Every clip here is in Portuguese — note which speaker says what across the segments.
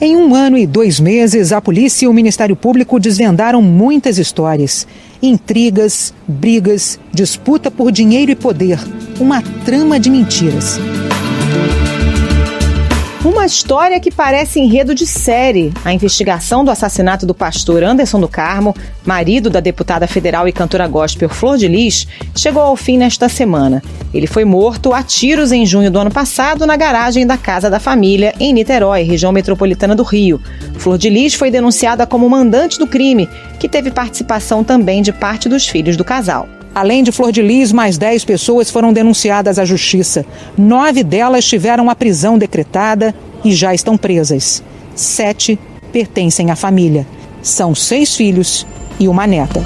Speaker 1: Em 1 ano e 2 meses, a polícia e o Ministério Público desvendaram muitas histórias. Intrigas, brigas, disputa por dinheiro e poder. Uma trama de mentiras.
Speaker 2: Uma história que parece enredo de série. A investigação do assassinato do pastor Anderson do Carmo, marido da deputada federal e cantora gospel Flor de Lis, chegou ao fim nesta semana. Ele foi morto a tiros em junho do ano passado na garagem da casa da família em Niterói, região metropolitana do Rio. Flor de Lis foi denunciada como mandante do crime, que teve participação também de parte dos filhos do casal.
Speaker 1: Além de Flor de Lis, mais 10 pessoas foram denunciadas à justiça. 9 delas tiveram a prisão decretada e já estão presas. 7 pertencem à família. São 6 filhos e uma neta.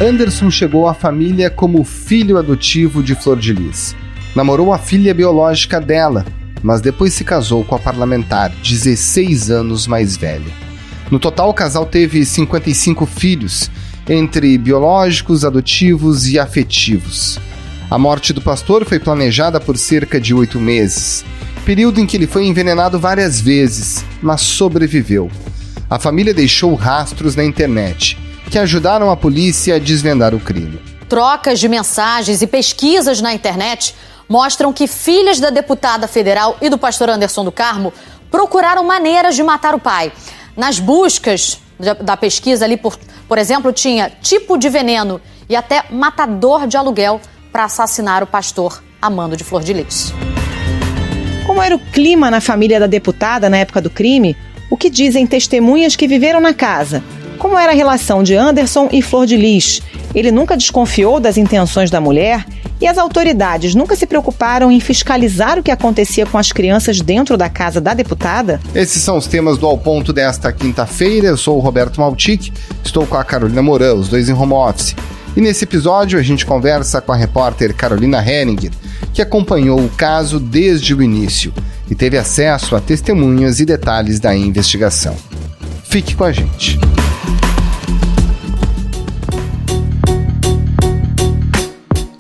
Speaker 3: Anderson chegou à família como filho adotivo de Flor de Lis. Namorou a filha biológica dela, mas depois se casou com a parlamentar, 16 anos mais velha. No total, o casal teve 55 filhos, entre biológicos, adotivos e afetivos. A morte do pastor foi planejada por cerca de 8 meses, período em que ele foi envenenado várias vezes, mas sobreviveu. A família deixou rastros na internet, que ajudaram a polícia a desvendar o crime.
Speaker 4: Trocas de mensagens e pesquisas na internet mostram que filhas da deputada federal e do pastor Anderson do Carmo procuraram maneiras de matar o pai. Nas buscas da pesquisa ali, por exemplo, tinha tipo de veneno e até matador de aluguel para assassinar o pastor Amando de Flor de Lis.
Speaker 2: Como era o clima na família da deputada na época do crime? O que dizem testemunhas que viveram na casa? Como era a relação de Anderson e Flor de Lis? Ele nunca desconfiou das intenções da mulher? E as autoridades nunca se preocuparam em fiscalizar o que acontecia com as crianças dentro da casa da deputada?
Speaker 3: Esses são os temas do Ao Ponto desta quinta-feira. Eu sou o Roberto Maltic, estou com a Carolina Moran, os dois em home office. E nesse episódio a gente conversa com a repórter Carolina Henninger, que acompanhou o caso desde o início e teve acesso a testemunhas e detalhes da investigação. Fique com a gente.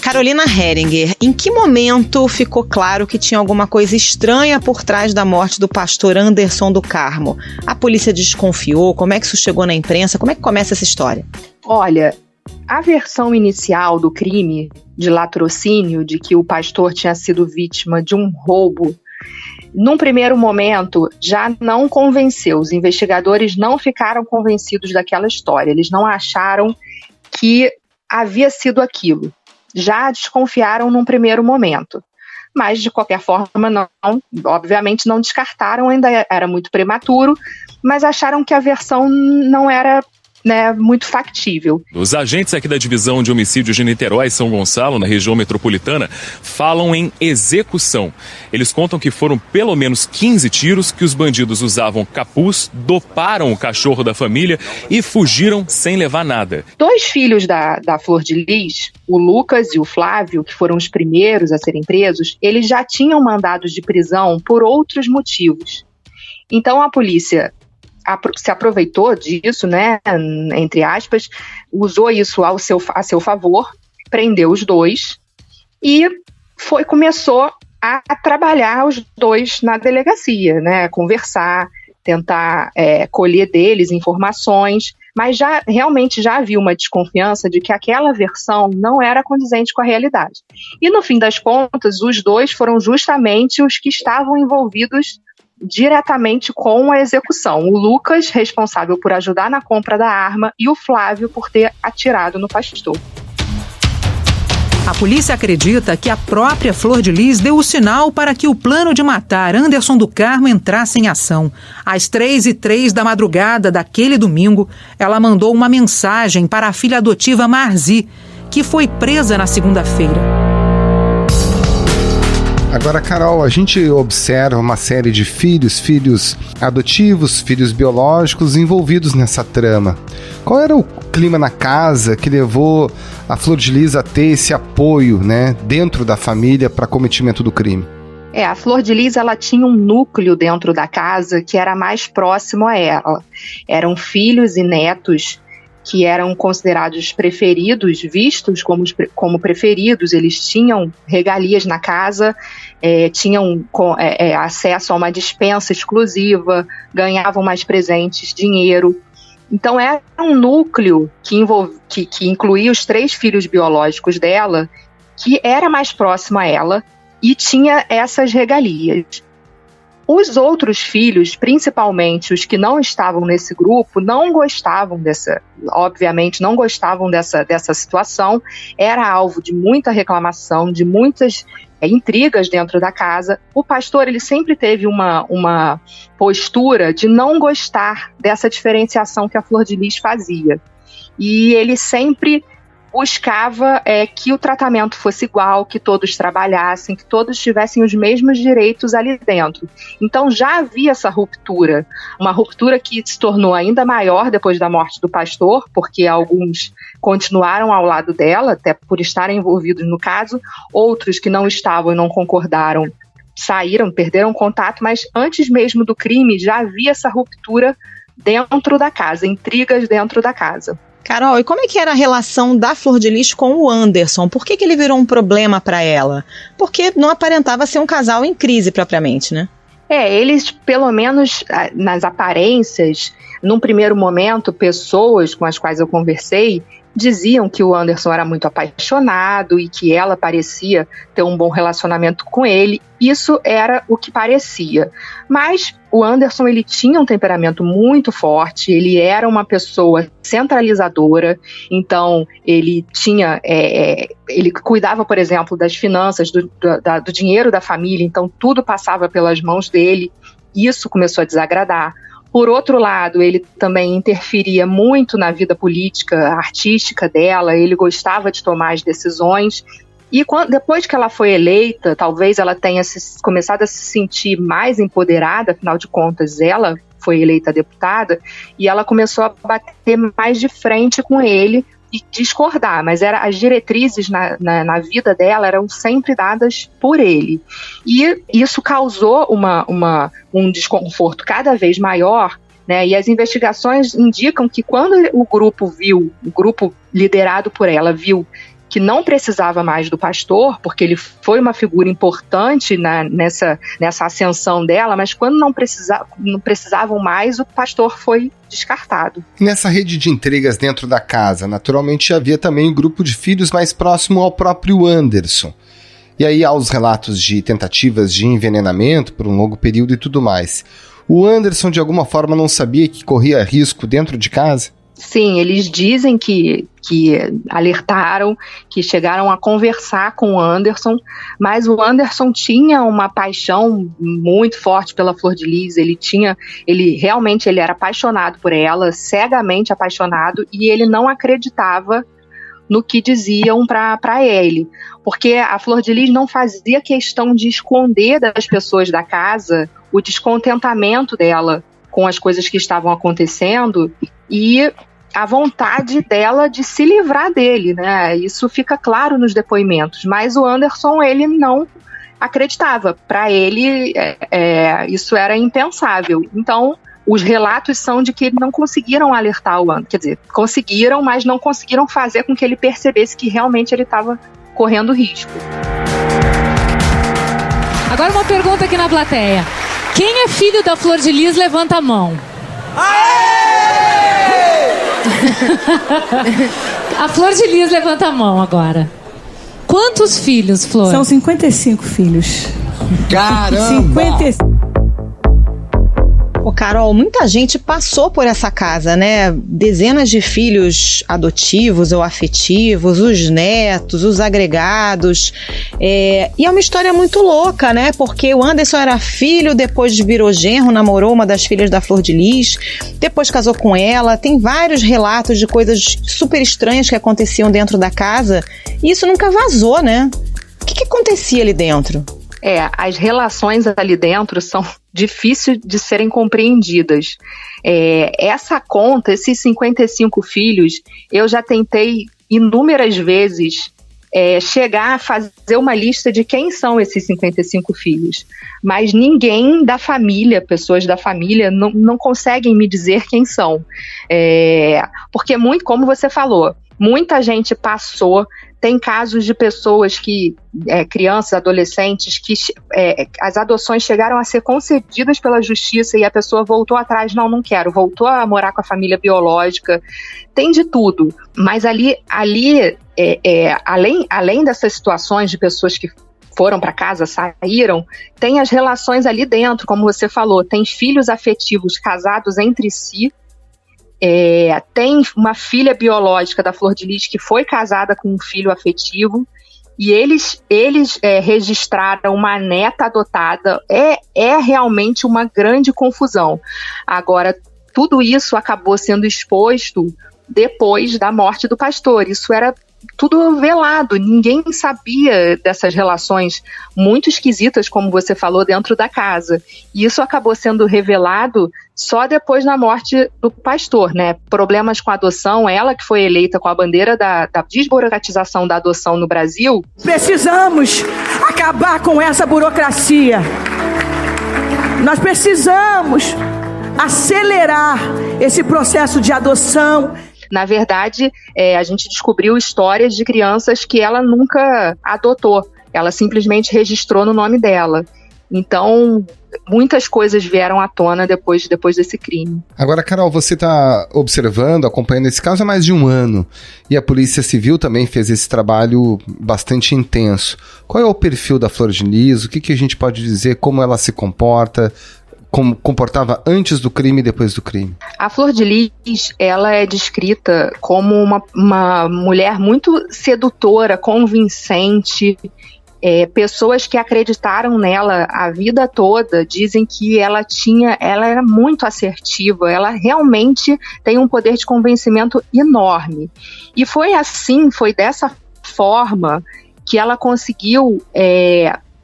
Speaker 2: Carolina Henninger, em que momento ficou claro que tinha alguma coisa estranha por trás da morte do pastor Anderson do Carmo? A polícia desconfiou? Como é que isso chegou na imprensa? Como é que começa essa história?
Speaker 5: Olha, a versão inicial do crime de latrocínio, de que o pastor tinha sido vítima de um roubo, num primeiro momento já não convenceu. Os investigadores não ficaram convencidos daquela história. Eles não acharam que havia sido aquilo. Já desconfiaram num primeiro momento. Mas, de qualquer forma, obviamente não descartaram, ainda era muito prematuro, mas acharam que a versão não era muito factível.
Speaker 6: Os agentes aqui da Divisão de Homicídios de Niterói e São Gonçalo, na região metropolitana, falam em execução. Eles contam que foram pelo menos 15 tiros, que os bandidos usavam capuz, doparam o cachorro da família e fugiram sem levar nada. 2
Speaker 5: filhos da Flor de Lis, o Lucas e o Flávio, que foram os primeiros a serem presos, eles já tinham mandados de prisão por outros motivos. Então a polícia se aproveitou disso, entre aspas, usou isso a seu favor, prendeu os 2 e começou a trabalhar os 2 na delegacia, conversar, tentar colher deles informações, mas realmente já havia uma desconfiança de que aquela versão não era condizente com a realidade. E no fim das contas, os 2 foram justamente os que estavam envolvidos diretamente com a execução. O Lucas, responsável por ajudar na compra da arma, e o Flávio por ter atirado no pastor.
Speaker 1: A polícia acredita que a própria Flor de Lis deu o sinal para que o plano de matar Anderson do Carmo entrasse em ação. Às 3h03 da madrugada daquele domingo, ela mandou uma mensagem para a filha adotiva Marzi, que foi presa na segunda-feira.
Speaker 3: Agora, Carol, a gente observa uma série de filhos adotivos, filhos biológicos envolvidos nessa trama. Qual era o clima na casa que levou a Flor de Lis a ter esse apoio, dentro da família para cometimento do crime?
Speaker 5: A Flor de Lis, ela tinha um núcleo dentro da casa que era mais próximo a ela. Eram filhos e netos que eram considerados preferidos, vistos como preferidos. Eles tinham regalias na casa, tinham acesso a uma despensa exclusiva, ganhavam mais presentes, dinheiro. Então era um núcleo que incluía os 3 filhos biológicos dela, que era mais próximo a ela e tinha essas regalias. Os outros filhos, principalmente os que não estavam nesse grupo, não gostavam dessa situação. Era alvo de muita reclamação, de muitas intrigas dentro da casa. O pastor, ele sempre teve uma postura de não gostar dessa diferenciação que a Flor de Lis fazia. E ele sempre buscava que o tratamento fosse igual, que todos trabalhassem, que todos tivessem os mesmos direitos ali dentro. Então já havia essa ruptura, uma ruptura que se tornou ainda maior depois da morte do pastor, porque alguns continuaram ao lado dela, até por estarem envolvidos no caso, outros que não estavam e não concordaram saíram, perderam contato, mas antes mesmo do crime já havia essa ruptura dentro da casa, intrigas dentro da casa.
Speaker 2: Carol, e como é que era a relação da Flor de Lis com o Anderson? Por que ele virou um problema para ela? Porque não aparentava ser um casal em crise propriamente, né?
Speaker 5: Eles, pelo menos nas aparências, num primeiro momento, pessoas com as quais eu conversei diziam que o Anderson era muito apaixonado e que ela parecia ter um bom relacionamento com ele. Isso era o que parecia. Mas o Anderson, ele tinha um temperamento muito forte, ele era uma pessoa centralizadora, então ele tinha, ele cuidava, por exemplo, das finanças, do dinheiro da família, então tudo passava pelas mãos dele. Isso começou a desagradar. Por outro lado, ele também interferia muito na vida política, artística dela, ele gostava de tomar as decisões. E depois que ela foi eleita, talvez ela tenha começado a se sentir mais empoderada, afinal de contas, ela foi eleita deputada, e ela começou a bater mais de frente com ele e discordar, mas as diretrizes na vida dela eram sempre dadas por ele. E isso causou um desconforto cada vez maior, né? E as investigações indicam que quando o grupo liderado por ela viu que não precisava mais do pastor, porque ele foi uma figura importante nessa ascensão dela, mas quando não precisavam mais, o pastor foi descartado.
Speaker 3: Nessa rede de intrigas dentro da casa, naturalmente havia também um grupo de filhos mais próximo ao próprio Anderson. E aí há os relatos de tentativas de envenenamento por um longo período e tudo mais. O Anderson, de alguma forma, não sabia que corria risco dentro de casa?
Speaker 5: Sim, eles dizem que alertaram, que chegaram a conversar com o Anderson, mas o Anderson tinha uma paixão muito forte pela Flor de Lis, ele realmente era apaixonado por ela, cegamente apaixonado, e ele não acreditava no que diziam para ele, porque a Flor de Lis não fazia questão de esconder das pessoas da casa o descontentamento dela com as coisas que estavam acontecendo e a vontade dela de se livrar dele, né? Isso fica claro nos depoimentos, mas o Anderson, ele não acreditava. Para ele, isso era impensável. Então, os relatos são de que não conseguiram alertar o Anderson. Quer dizer, conseguiram, mas não conseguiram fazer com que ele percebesse que realmente ele estava correndo risco.
Speaker 7: Agora uma pergunta aqui na plateia. Quem é filho da Flor de Lis, levanta a mão. A Flor de Lis levanta a mão agora. Quantos filhos, Flor?
Speaker 8: São 55 filhos.
Speaker 3: Caramba!
Speaker 8: 55.
Speaker 2: Ô, Carol, muita gente passou por essa casa, né? Dezenas de filhos adotivos ou afetivos, os netos, os agregados. E é uma história muito louca, né? Porque o Anderson era filho, depois virou genro, namorou uma das filhas da Flor de Lis, depois casou com ela. Tem vários relatos de coisas super estranhas que aconteciam dentro da casa. E isso nunca vazou, né? O que acontecia ali dentro?
Speaker 5: As relações ali dentro são difíceis de serem compreendidas. Essa conta, esses 55 filhos, eu já tentei inúmeras vezes chegar a fazer uma lista de quem são esses 55 filhos. Mas ninguém da família, pessoas da família, não conseguem me dizer quem são. Porque, como você falou, muita gente passou. Tem casos de pessoas crianças, adolescentes, que as adoções chegaram a ser concedidas pela justiça e a pessoa voltou atrás, não quero, voltou a morar com a família biológica. Tem de tudo, mas ali além dessas situações de pessoas que foram para casa, saíram, tem as relações ali dentro, como você falou, tem filhos afetivos casados entre si. Tem uma filha biológica da Flor de Lis que foi casada com um filho afetivo e eles registraram uma neta adotada. É realmente uma grande confusão. Agora, tudo isso acabou sendo exposto depois da morte do pastor. Isso era tudo velado, ninguém sabia dessas relações muito esquisitas, como você falou, dentro da casa. E isso acabou sendo revelado só depois da morte do pastor, né? Problemas com a adoção, ela que foi eleita com a bandeira da desburocratização da adoção no Brasil.
Speaker 8: Precisamos acabar com essa burocracia. Nós precisamos acelerar esse processo de adoção.
Speaker 5: Na verdade, a gente descobriu histórias de crianças que ela nunca adotou. Ela simplesmente registrou no nome dela. Então, muitas coisas vieram à tona depois desse crime.
Speaker 3: Agora, Carol, você está observando, acompanhando esse caso há mais de um ano. E a Polícia Civil também fez esse trabalho bastante intenso. Qual é o perfil da Flor de Lis? O que a gente pode dizer? Como ela se comporta? Como comportava antes do crime e depois do crime?
Speaker 5: A Flor de Lis, ela é descrita como uma mulher muito sedutora, convincente. Pessoas que acreditaram nela a vida toda dizem que ela era muito assertiva, ela realmente tem um poder de convencimento enorme. E foi dessa forma que ela conseguiu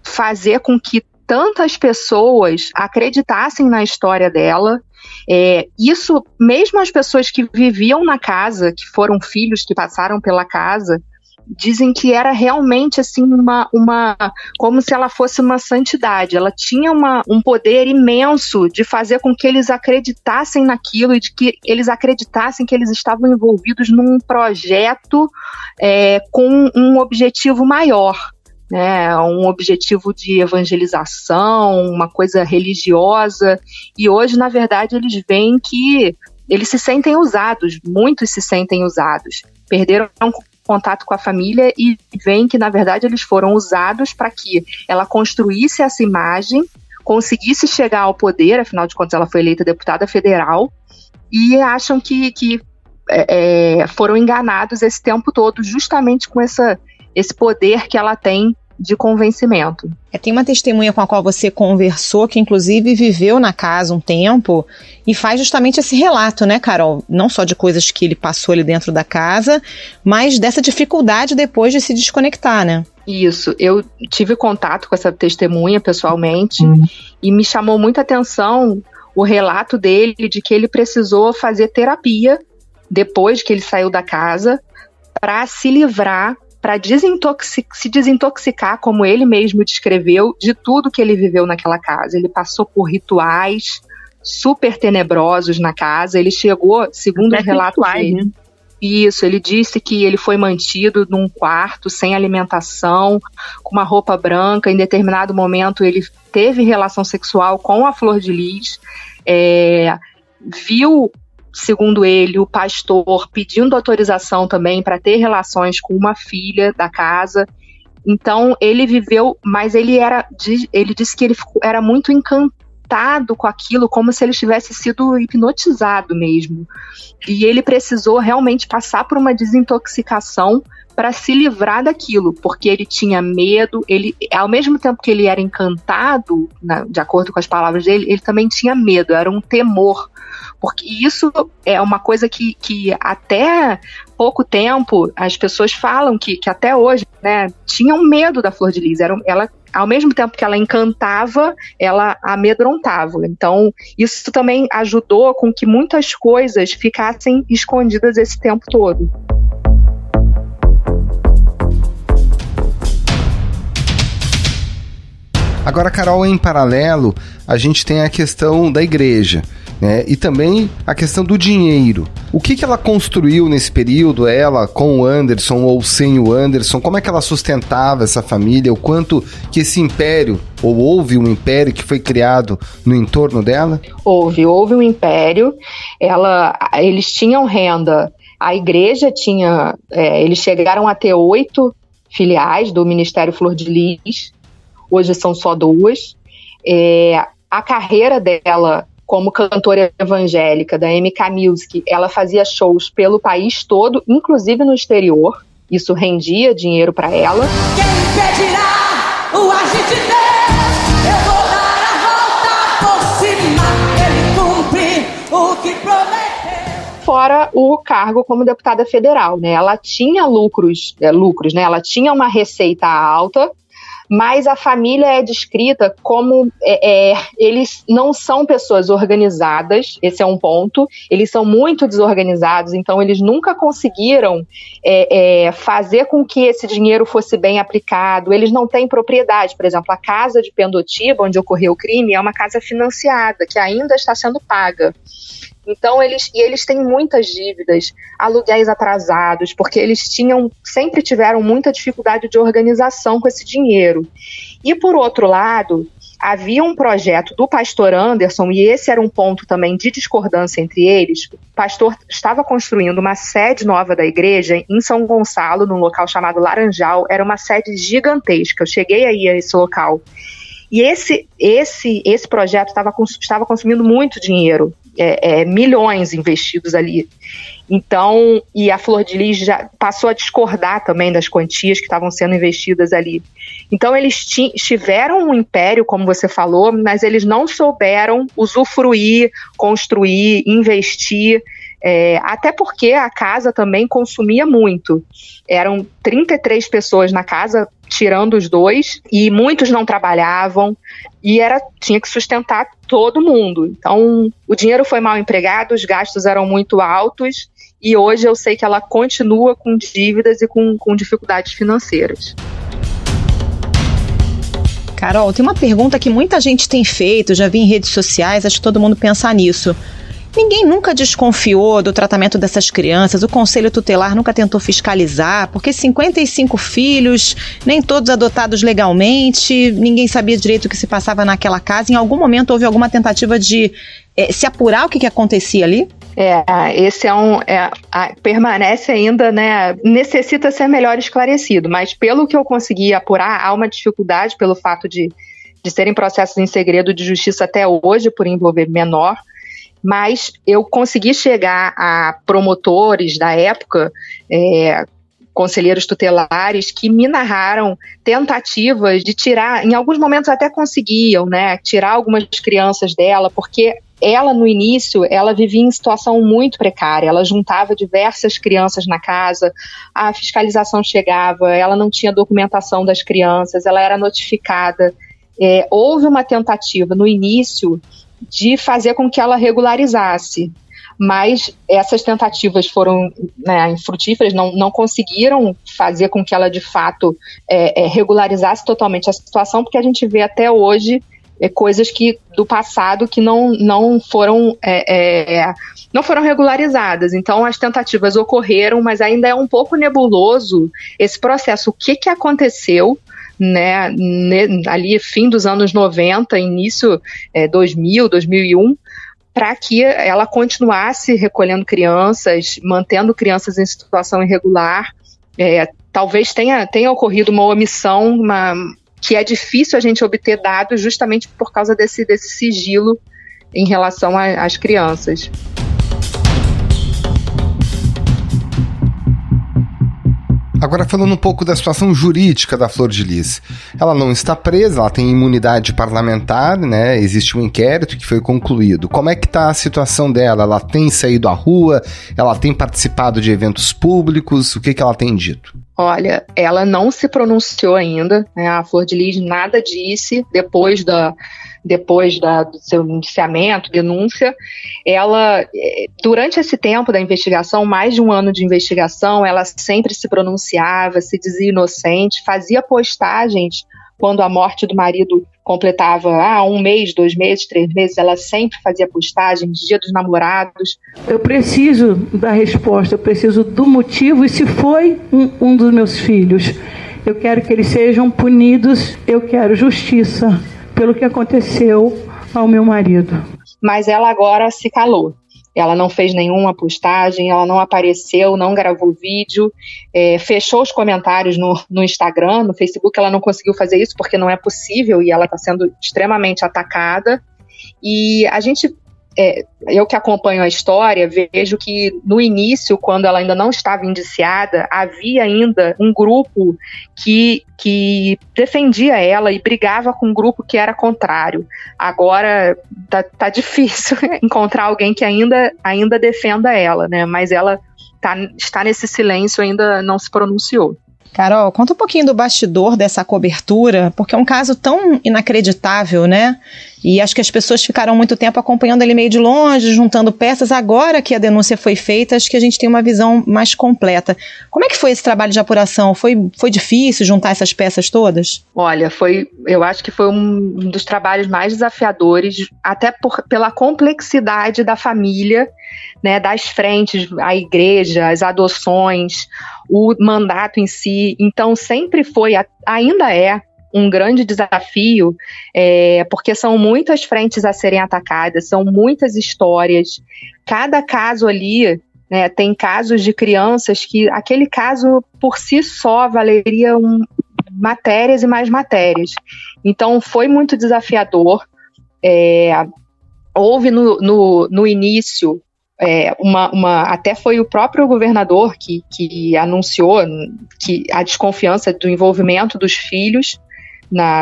Speaker 5: fazer com que tantas pessoas acreditassem na história dela. Isso, mesmo as pessoas que viviam na casa, que foram filhos que passaram pela casa, dizem que era realmente assim como se ela fosse uma santidade. Ela tinha um poder imenso de fazer com que eles acreditassem naquilo e de que eles acreditassem que eles estavam envolvidos num projeto com um objetivo maior. Um objetivo de evangelização, uma coisa religiosa, e hoje, na verdade, eles veem que eles se sentem usados, muitos se sentem usados, perderam contato com a família e veem que, na verdade, eles foram usados para que ela construísse essa imagem, conseguisse chegar ao poder, afinal de contas ela foi eleita deputada federal, e acham que foram enganados esse tempo todo, justamente com esse poder que ela tem de convencimento.
Speaker 2: Tem uma testemunha com a qual você conversou, que inclusive viveu na casa um tempo e faz justamente esse relato, né, Carol? Não só de coisas que ele passou ali dentro da casa, mas dessa dificuldade depois de se desconectar, né?
Speaker 5: Isso, eu tive contato com essa testemunha pessoalmente e me chamou muita atenção o relato dele de que ele precisou fazer terapia depois que ele saiu da casa para se livrar, para se desintoxicar, como ele mesmo descreveu, de tudo que ele viveu naquela casa. Ele passou por rituais super tenebrosos na casa, ele chegou, segundo os relatos dele, né? Isso, ele disse que ele foi mantido num quarto, sem alimentação, com uma roupa branca. Em determinado momento ele teve relação sexual com a Flor de Lis, viu, segundo ele, o pastor pedindo autorização também para ter relações com uma filha da casa. Então ele viveu, mas ele disse que ele era muito encantado com aquilo, como se ele tivesse sido hipnotizado mesmo. E ele precisou realmente passar por uma desintoxicação para se livrar daquilo, porque ele tinha medo, ao mesmo tempo que ele era encantado, de acordo com as palavras dele, ele também tinha medo, era um temor. Porque isso é uma coisa que até pouco tempo as pessoas falam que até hoje, né, tinham medo da Flor de Lis. Ela, ao mesmo tempo que ela encantava, ela amedrontava. Então, isso também ajudou com que muitas coisas ficassem escondidas esse tempo todo.
Speaker 3: Agora, Carol, em paralelo, a gente tem a questão da igreja, né? E também a questão do dinheiro. O que ela construiu nesse período, ela com o Anderson ou sem o Anderson? Como é que ela sustentava essa família? O quanto que esse império, ou houve um império que foi criado no entorno dela?
Speaker 5: Houve um império. Eles tinham renda. A igreja tinha... eles chegaram a ter 8 filiais do Ministério Flor de Lis. Hoje são só 2. A carreira dela como cantora evangélica da MK Music, ela fazia shows pelo país todo, inclusive no exterior. Isso rendia dinheiro para ela.
Speaker 8: Quem impedirá o agir de Deus? Eu vou dar a volta por cima. Ele cumpre o que prometeu.
Speaker 5: Fora o cargo como deputada federal, né? Ela tinha lucros, né? Ela tinha uma receita alta, mas a família é descrita como eles não são pessoas organizadas, esse é um ponto, eles são muito desorganizados, então eles nunca conseguiram fazer com que esse dinheiro fosse bem aplicado, eles não têm propriedade, por exemplo, a casa de Pendotiba, onde ocorreu o crime, é uma casa financiada, que ainda está sendo paga. Então, eles têm muitas dívidas, aluguéis atrasados, porque eles sempre tiveram muita dificuldade de organização com esse dinheiro. E, por outro lado, havia um projeto do pastor Anderson, e esse era um ponto também de discordância entre eles. O pastor estava construindo uma sede nova da igreja em São Gonçalo, num local chamado Laranjal. Era uma sede gigantesca, eu cheguei aí a esse local. E esse projeto estava consumindo muito dinheiro. Milhões investidos ali. Então, e a Flor de Lis já passou a discordar também das quantias que estavam sendo investidas ali. Então, eles tiveram um império, como você falou, mas eles não souberam usufruir, construir, investir, até porque a casa também consumia muito. Eram 33 pessoas na casa, tirando os 2, e muitos não trabalhavam, e tinha que sustentar todo mundo. Então, o dinheiro foi mal empregado, os gastos eram muito altos, e hoje eu sei que ela continua com dívidas e com dificuldades financeiras.
Speaker 2: Carol, tem uma pergunta que muita gente tem feito, já vi em redes sociais, acho que todo mundo pensa nisso. Ninguém nunca desconfiou do tratamento dessas crianças, o Conselho Tutelar nunca tentou fiscalizar, porque 55 filhos, nem todos adotados legalmente, ninguém sabia direito o que se passava naquela casa. Em algum momento houve alguma tentativa de se apurar o que acontecia ali?
Speaker 5: Esse permanece ainda, né, necessita ser melhor esclarecido, mas pelo que eu consegui apurar, há uma dificuldade pelo fato de serem processos em segredo de justiça até hoje, por envolver menor. Mas eu consegui chegar a promotores da época, conselheiros tutelares, que me narraram tentativas de tirar, em alguns momentos até conseguiam, né, tirar algumas crianças dela, porque ela, no início, ela vivia em situação muito precária, ela juntava diversas crianças na casa, a fiscalização chegava, ela não tinha documentação das crianças, ela era notificada. Houve uma tentativa no início de fazer com que ela regularizasse, mas essas tentativas foram infrutíferas, não conseguiram fazer com que ela de fato regularizasse totalmente a situação, porque a gente vê até hoje coisas do passado que não foram regularizadas. Então as tentativas ocorreram, mas ainda é um pouco nebuloso esse processo. O que aconteceu, né, ali fim dos anos 90, início 2000, 2001, para que ela continuasse recolhendo crianças, mantendo crianças em situação irregular. Talvez tenha ocorrido uma omissão, que é difícil a gente obter dados justamente por causa desse sigilo em relação às crianças.
Speaker 3: Agora, falando um pouco da situação jurídica da Flor de Lis. Ela não está presa, ela tem imunidade parlamentar, né? Existe um inquérito que foi concluído. Como é que está a situação dela? Ela tem saído à rua? Ela tem participado de eventos públicos? O que ela tem dito?
Speaker 5: Olha, ela não se pronunciou ainda, né? A Flor de Lis nada disse depois do seu indiciamento, denúncia. Ela, durante esse tempo da investigação, mais de um ano de investigação, ela sempre se pronunciava, se dizia inocente, fazia postagens quando a morte do marido completava 1 mês, 2 meses, 3 meses, ela sempre fazia postagens, Dia dos Namorados.
Speaker 9: Eu preciso da resposta, eu preciso do motivo, e se foi um dos meus filhos, eu quero que eles sejam punidos, eu quero justiça pelo que aconteceu ao meu marido.
Speaker 5: Mas ela agora se calou. Ela não fez nenhuma postagem, ela não apareceu, não gravou vídeo, fechou os comentários no Instagram, no Facebook. Ela não conseguiu fazer isso porque não é possível e ela está sendo extremamente atacada. E a gente, eu que acompanho a história, vejo que no início, quando ela ainda não estava indiciada, havia ainda um grupo que defendia ela e brigava com um grupo que era contrário. Agora tá difícil encontrar alguém que ainda defenda ela, né? Mas ela está nesse silêncio, ainda não se pronunciou.
Speaker 2: Carol, conta um pouquinho do bastidor dessa cobertura, porque é um caso tão inacreditável, né? E acho que as pessoas ficaram muito tempo acompanhando ele meio de longe, juntando peças. Agora que a denúncia foi feita, acho que a gente tem uma visão mais completa. Como é que foi esse trabalho de apuração? Foi difícil juntar essas peças todas?
Speaker 5: Olha, eu acho que foi um dos trabalhos mais desafiadores, até pela complexidade da família, né, das frentes, a igreja, as adoções, o mandato em si. Então sempre foi, ainda é, um grande desafio, porque são muitas frentes a serem atacadas, são muitas histórias. Cada caso ali, né, tem casos de crianças que aquele caso por si só valeria matérias e mais matérias. Então foi muito desafiador. Houve no início até foi o próprio governador que anunciou que a desconfiança do envolvimento dos filhos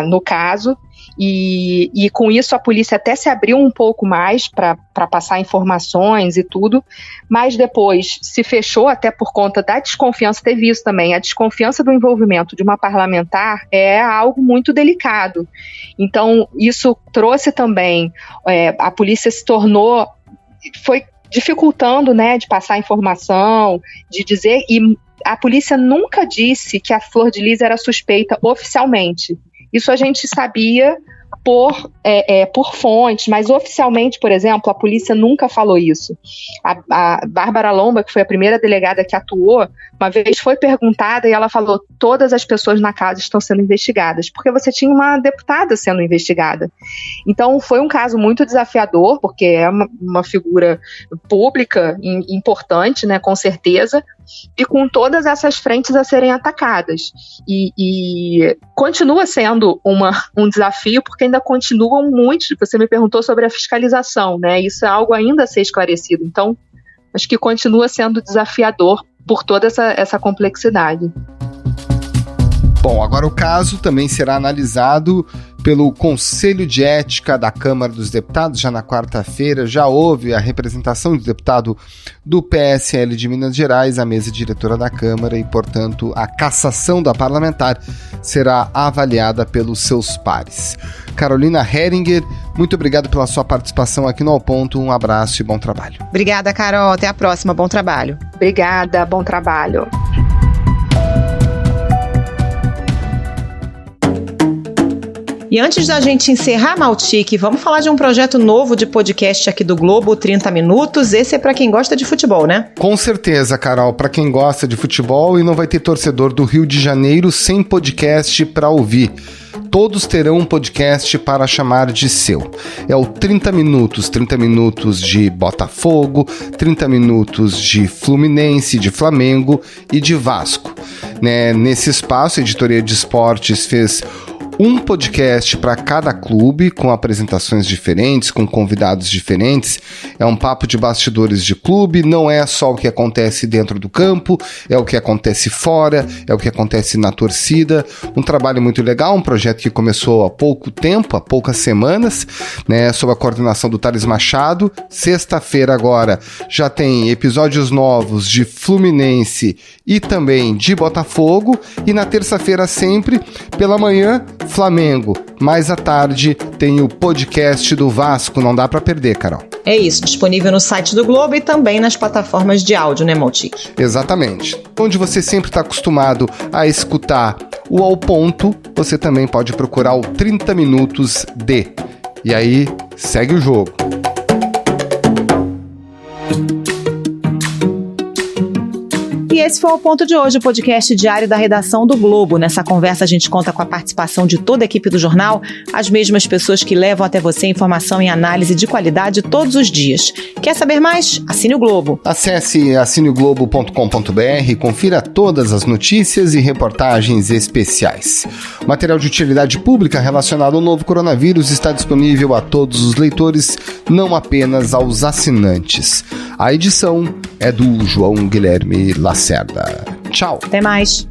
Speaker 5: no caso, e com isso a polícia até se abriu um pouco mais para passar informações e tudo, mas depois se fechou até por conta da desconfiança. Teve isso também, a desconfiança do envolvimento de uma parlamentar é algo muito delicado. Então isso trouxe também, a polícia se tornou, foi dificultando, né, de passar informação, de dizer, e a polícia nunca disse que a Flor de Lis era suspeita oficialmente. Isso a gente sabia por fontes, mas oficialmente, por exemplo, a polícia nunca falou isso. A Bárbara Lomba, que foi a primeira delegada que atuou, uma vez foi perguntada e ela falou: todas as pessoas na casa estão sendo investigadas, porque você tinha uma deputada sendo investigada. Então foi um caso muito desafiador, porque é uma figura pública importante, né, com certeza, e com todas essas frentes a serem atacadas. E continua sendo um desafio, porque ainda continuam muitos. Você me perguntou sobre a fiscalização, né? Isso é algo ainda a ser esclarecido. Então, acho que continua sendo desafiador por toda essa complexidade.
Speaker 3: Bom, agora o caso também será analisado pelo Conselho de Ética da Câmara dos Deputados. Já na quarta-feira já houve a representação do deputado do PSL de Minas Gerais à mesa diretora da Câmara e, portanto, a cassação da parlamentar será avaliada pelos seus pares. Carolina Heringer, muito obrigado pela sua participação aqui no Ao Ponto. Um abraço e bom trabalho.
Speaker 2: Obrigada, Carol. Até a próxima. Bom trabalho.
Speaker 5: Obrigada. Bom trabalho.
Speaker 2: E antes da gente encerrar, Maltique, vamos falar de um projeto novo de podcast aqui do Globo, 30 Minutos. Esse é para quem gosta de futebol, né?
Speaker 3: Com certeza, Carol, para quem gosta de futebol, e não vai ter torcedor do Rio de Janeiro sem podcast para ouvir. Todos terão um podcast para chamar de seu. É o 30 minutos de Botafogo, 30 minutos de Fluminense, de Flamengo e de Vasco. Nesse espaço, a Editoria de Esportes fez um podcast para cada clube, com apresentações diferentes, com convidados diferentes. É um papo de bastidores de clube, não é só o que acontece dentro do campo, é o que acontece fora, é o que acontece na torcida. Um trabalho muito legal, um projeto que começou há pouco tempo, há poucas semanas, né, sob a coordenação do Thales Machado. Sexta-feira agora já tem episódios novos de Fluminense e também de Botafogo, e na terça-feira sempre, pela manhã, Flamengo. Mais à tarde tem o podcast do Vasco, não dá pra perder, Carol.
Speaker 2: É isso, disponível no site do Globo e também nas plataformas de áudio, né, Maltique?
Speaker 3: Exatamente. Onde você sempre está acostumado a escutar o Ao Ponto, você também pode procurar o 30 Minutos de. E aí, segue o jogo.
Speaker 2: E esse foi o Ponto de hoje, o podcast diário da redação do Globo. Nessa conversa a gente conta com a participação de toda a equipe do jornal, as mesmas pessoas que levam até você informação e análise de qualidade todos os dias. Quer saber mais? Assine o Globo.
Speaker 3: Acesse assineoglobo.com.br e confira todas as notícias e reportagens especiais. O material de utilidade pública relacionado ao novo coronavírus está disponível a todos os leitores, não apenas aos assinantes. A edição é do João Guilherme Lacerda. Tchau.
Speaker 2: Até mais.